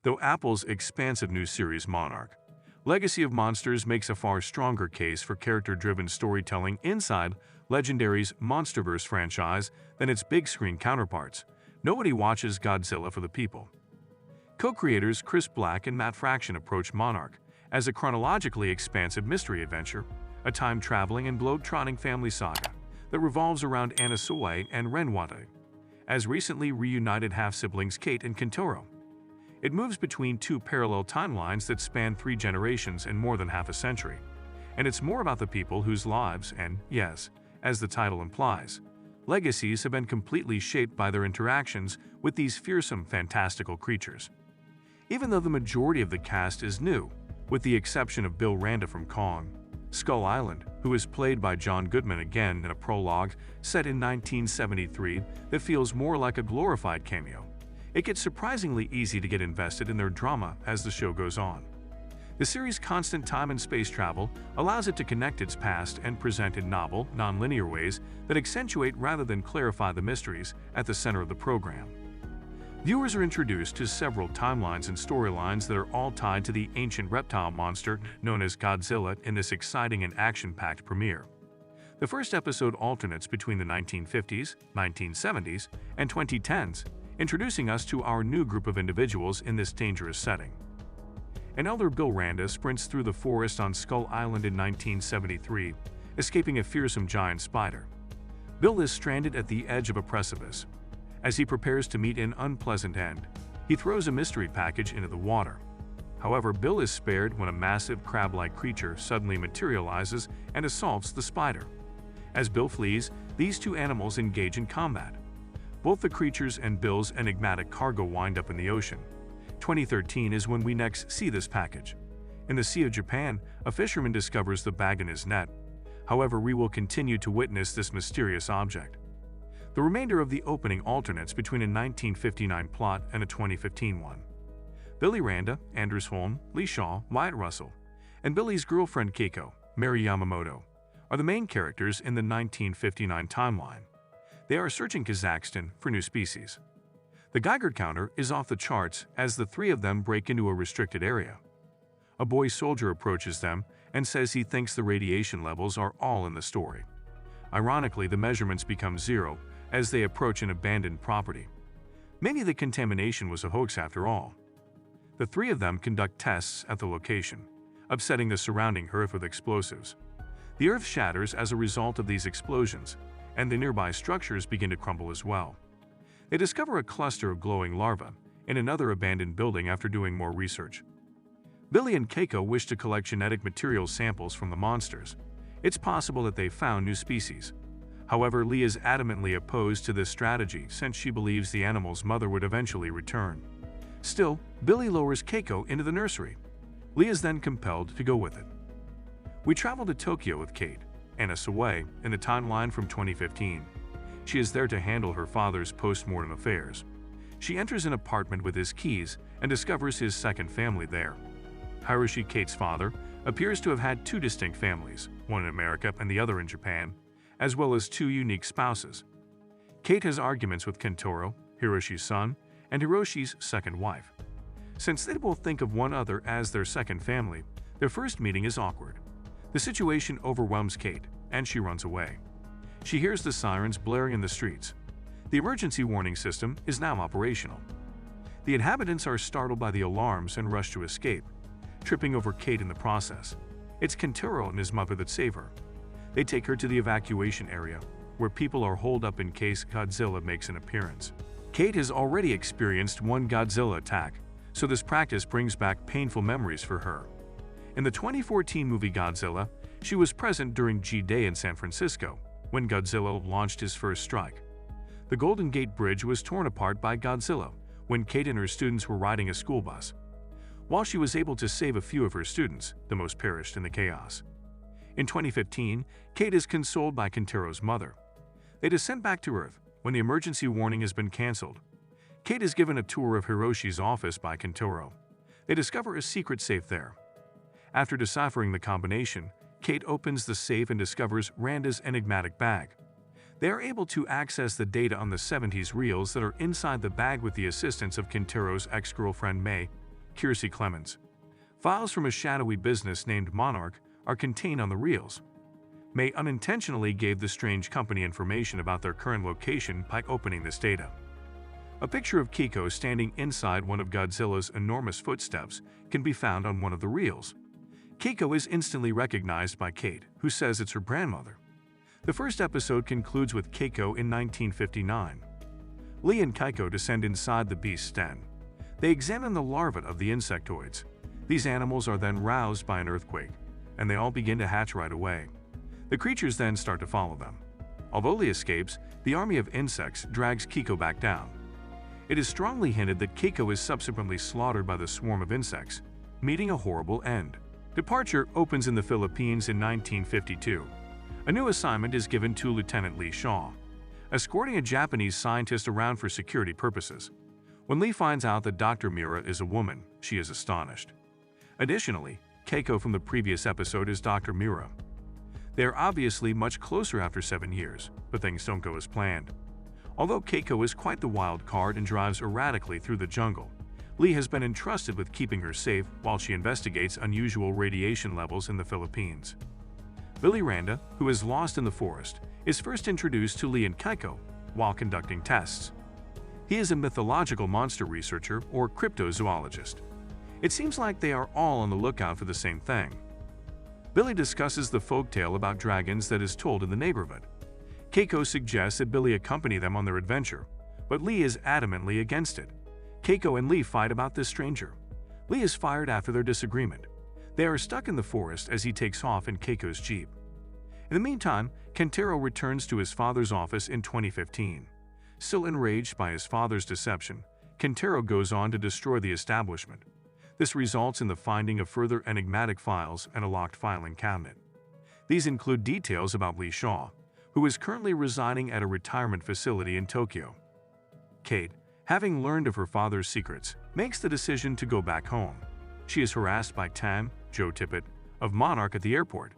Though Apple's expansive new series Monarch, Legacy of Monsters makes a far stronger case for character-driven storytelling inside Legendary's MonsterVerse franchise than its big-screen counterparts. Nobody watches Godzilla for the people. Co-creators Chris Black and Matt Fraction approach Monarch as a chronologically expansive mystery adventure, a time-traveling and globe-trotting family saga that revolves around Anna Soei and Ren Wate, as recently reunited half-siblings Kate and Kentaro. It moves between two parallel timelines that span 3 generations and more than half a century, and it's more about the people whose lives and, yes, as the title implies, legacies have been completely shaped by their interactions with these fearsome, fantastical creatures. Even though the majority of the cast is new, with the exception of Bill Randa from Kong Skull Island, who is played by John Goodman again in a prologue set in 1973 that feels more like a glorified cameo, it gets surprisingly easy to get invested in their drama as the show goes on. The series' constant time and space travel allows it to connect its past and present in novel, non-linear ways that accentuate rather than clarify the mysteries at the center of the program. Viewers are introduced to several timelines and storylines that are all tied to the ancient reptile monster known as Godzilla in this exciting and action-packed premiere. The first episode alternates between the 1950s, 1970s, and 2010s, introducing us to our new group of individuals in this dangerous setting. An elder Bill Randa sprints through the forest on Skull Island in 1973, escaping a fearsome giant spider. Bill is stranded at the edge of a precipice. As he prepares to meet an unpleasant end, he throws a mystery package into the water. However, Bill is spared when a massive crab-like creature suddenly materializes and assaults the spider. As Bill flees, these two animals engage in combat. Both the creatures and Bill's enigmatic cargo wind up in the ocean. 2013 is when we next see this package. In the Sea of Japan, a fisherman discovers the bag in his net. However, we will continue to witness this mysterious object. The remainder of the opening alternates between a 1959 plot and a 2015 one. Billy Randa, Anders Holm, Lee Shaw, Wyatt Russell, and Billy's girlfriend Keiko, Mary Yamamoto, are the main characters in the 1959 timeline. They are searching Kazakhstan for new species. The Geiger counter is off the charts as the 3 of them break into a restricted area. A boy soldier approaches them and says he thinks the radiation levels are all in the story. Ironically, the measurements become 0 as they approach an abandoned property. Maybe the contamination was a hoax after all. The 3 of them conduct tests at the location, upsetting the surrounding earth with explosives. The earth shatters as a result of these explosions, and the nearby structures begin to crumble as well. They discover a cluster of glowing larvae in another abandoned building after doing more research. Billy and Keiko wish to collect genetic material samples from the monsters. It's possible that they found new species. However, Lee is adamantly opposed to this strategy since she believes the animal's mother would eventually return. Still, Billy lowers Keiko into the nursery. Lee is then compelled to go with it. We travel to Tokyo with Kate, Anna Soei, in the timeline from 2015. She is there to handle her father's post-mortem affairs. She enters an apartment with his keys and discovers his second family there. Hiroshi, Kate's father, appears to have had 2 distinct families, one in America and the other in Japan, as well as 2 unique spouses. Kate has arguments with Kentaro, Hiroshi's son, and Hiroshi's second wife. Since they both think of one other as their second family, their first meeting is awkward. The situation overwhelms Kate, and she runs away. She hears the sirens blaring in the streets. The emergency warning system is now operational. The inhabitants are startled by the alarms and rush to escape, tripping over Kate in the process. It's Kentaro and his mother that save her. They take her to the evacuation area, where people are holed up in case Godzilla makes an appearance. Kate has already experienced one Godzilla attack, so this practice brings back painful memories for her. In the 2014 movie Godzilla, she was present during G-Day in San Francisco, when Godzilla launched his first strike. The Golden Gate Bridge was torn apart by Godzilla when Kate and her students were riding a school bus. While she was able to save a few of her students, the most perished in the chaos. In 2015, Kate is consoled by Kentaro's mother. They descend back to Earth when the emergency warning has been cancelled. Kate is given a tour of Hiroshi's office by Kentaro. They discover a secret safe there. After deciphering the combination, Kate opens the safe and discovers Randa's enigmatic bag. They are able to access the data on the 70s reels that are inside the bag with the assistance of Kentaro's ex-girlfriend May, Kiersey Clemens. Files from a shadowy business named Monarch are contained on the reels. May unintentionally gave the strange company information about their current location by opening this data. A picture of Keiko standing inside one of Godzilla's enormous footsteps can be found on one of the reels. Keiko is instantly recognized by Kate, who says it's her grandmother. The first episode concludes with Keiko in 1959. Lee and Keiko descend inside the beast's den. They examine the larvae of the insectoids. These animals are then roused by an earthquake, and they all begin to hatch right away. The creatures then start to follow them. Although Lee escapes, the army of insects drags Keiko back down. It is strongly hinted that Keiko is subsequently slaughtered by the swarm of insects, meeting a horrible end. Departure opens in the Philippines in 1952. A new assignment is given to Lieutenant Lee Shaw, escorting a Japanese scientist around for security purposes. When Lee finds out that Dr. Mira is a woman, she is astonished. Additionally, Keiko from the previous episode is Dr. Mira. They are obviously much closer after 7 years, but things don't go as planned. Although Keiko is quite the wild card and drives erratically through the jungle, Lee has been entrusted with keeping her safe while she investigates unusual radiation levels in the Philippines. Billy Randa, who is lost in the forest, is first introduced to Lee and Keiko while conducting tests. He is a mythological monster researcher or cryptozoologist. It seems like they are all on the lookout for the same thing. Billy discusses the folktale about dragons that is told in the neighborhood. Keiko suggests that Billy accompany them on their adventure, but Lee is adamantly against it. Keiko and Lee fight about this stranger. Lee is fired after their disagreement. They are stuck in the forest as he takes off in Keiko's jeep. In the meantime, Kentaro returns to his father's office in 2015. Still enraged by his father's deception, Kentaro goes on to destroy the establishment. This results in the finding of further enigmatic files and a locked filing cabinet. These include details about Lee Shaw, who is currently residing at a retirement facility in Tokyo. Kate, having learned of her father's secrets, makes the decision to go back home. She is harassed by Tam, Joe Tippett, of Monarch at the airport.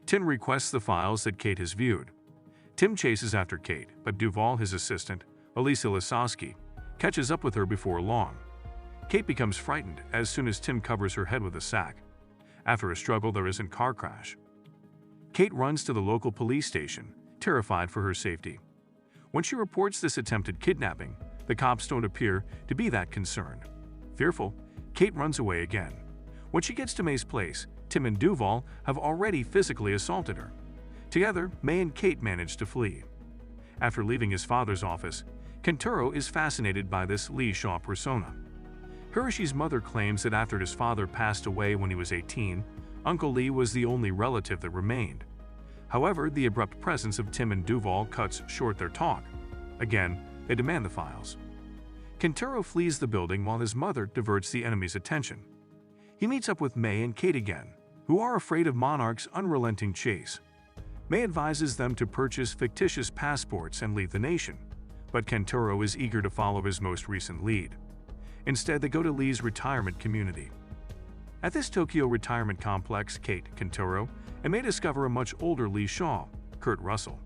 Tim requests the files that Kate has viewed. Tim chases after Kate, but Duval, his assistant, Elisa Lasowski, catches up with her before long. Kate becomes frightened as soon as Tim covers her head with a sack. After a struggle, there is a car crash. Kate runs to the local police station, terrified for her safety. When she reports this attempted kidnapping, the cops don't appear to be that concerned. Fearful, Kate runs away again. When she gets to May's place, Tim and Duval have already physically assaulted her. Together, May and Kate manage to flee. After leaving his father's office, Kentaro is fascinated by this Lee Shaw persona. Hiroshi's mother claims that after his father passed away when he was 18, Uncle Lee was the only relative that remained. However, the abrupt presence of Tim and Duval cuts short their talk. Again, they demand the files. Kentaro flees the building while his mother diverts the enemy's attention. He meets up with May and Kate again, who are afraid of Monarch's unrelenting chase. May advises them to purchase fictitious passports and leave the nation, but Kentaro is eager to follow his most recent lead. Instead, they go to Lee's retirement community. At this Tokyo retirement complex, Kate, Kentaro, and May discover a much older Lee Shaw, Kurt Russell.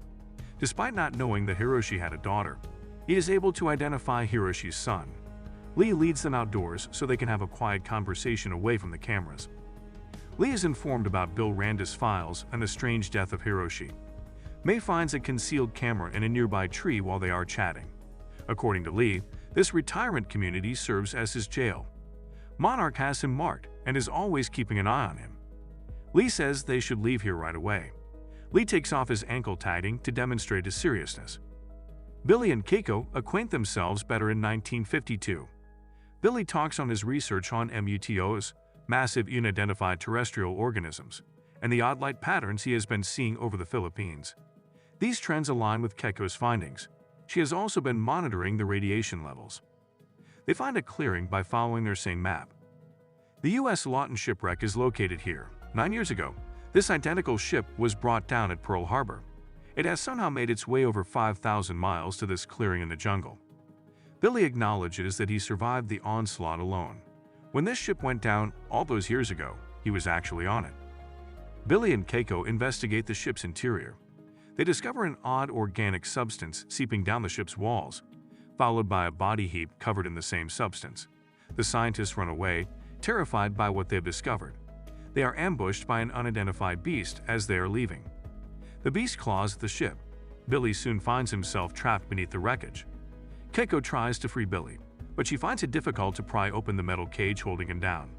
Despite not knowing that Hiroshi had a daughter, he is able to identify Hiroshi's son. Lee leads them outdoors so they can have a quiet conversation away from the cameras. Lee is informed about Bill Randa's files and the strange death of Hiroshi. May finds a concealed camera in a nearby tree while they are chatting. According to Lee, this retirement community serves as his jail. Monarch has him marked and is always keeping an eye on him. Lee says they should leave here right away. Lee takes off his ankle tagging to demonstrate his seriousness. Billy and Keiko acquaint themselves better in 1952. Billy talks on his research on MUTOs, massive unidentified terrestrial organisms, and the odd light patterns he has been seeing over the Philippines. These trends align with Keiko's findings. She has also been monitoring the radiation levels. They find a clearing by following their same map. The U.S. Lawton Shipwreck is located here. 9 years ago, this identical ship was brought down at Pearl Harbor. It has somehow made its way over 5,000 miles to this clearing in the jungle. Billy acknowledges that he survived the onslaught alone. When this ship went down all those years ago, he was actually on it. Billy and Keiko investigate the ship's interior. They discover an odd organic substance seeping down the ship's walls, followed by a body heap covered in the same substance. The scientists run away. terrified by what they've discovered. They are ambushed by an unidentified beast as they are leaving. The beast claws at the ship. Billy soon finds himself trapped beneath the wreckage. Keiko tries to free Billy, but she finds it difficult to pry open the metal cage holding him down.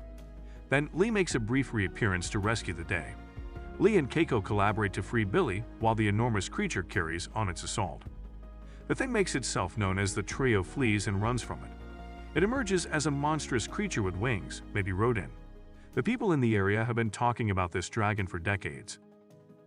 Then Lee makes a brief reappearance to rescue the day. Lee and Keiko collaborate to free Billy while the enormous creature carries on its assault. The thing makes itself known as the trio, flees and runs from it. It emerges as a monstrous creature with wings, maybe rodent. The people in the area have been talking about this dragon for decades.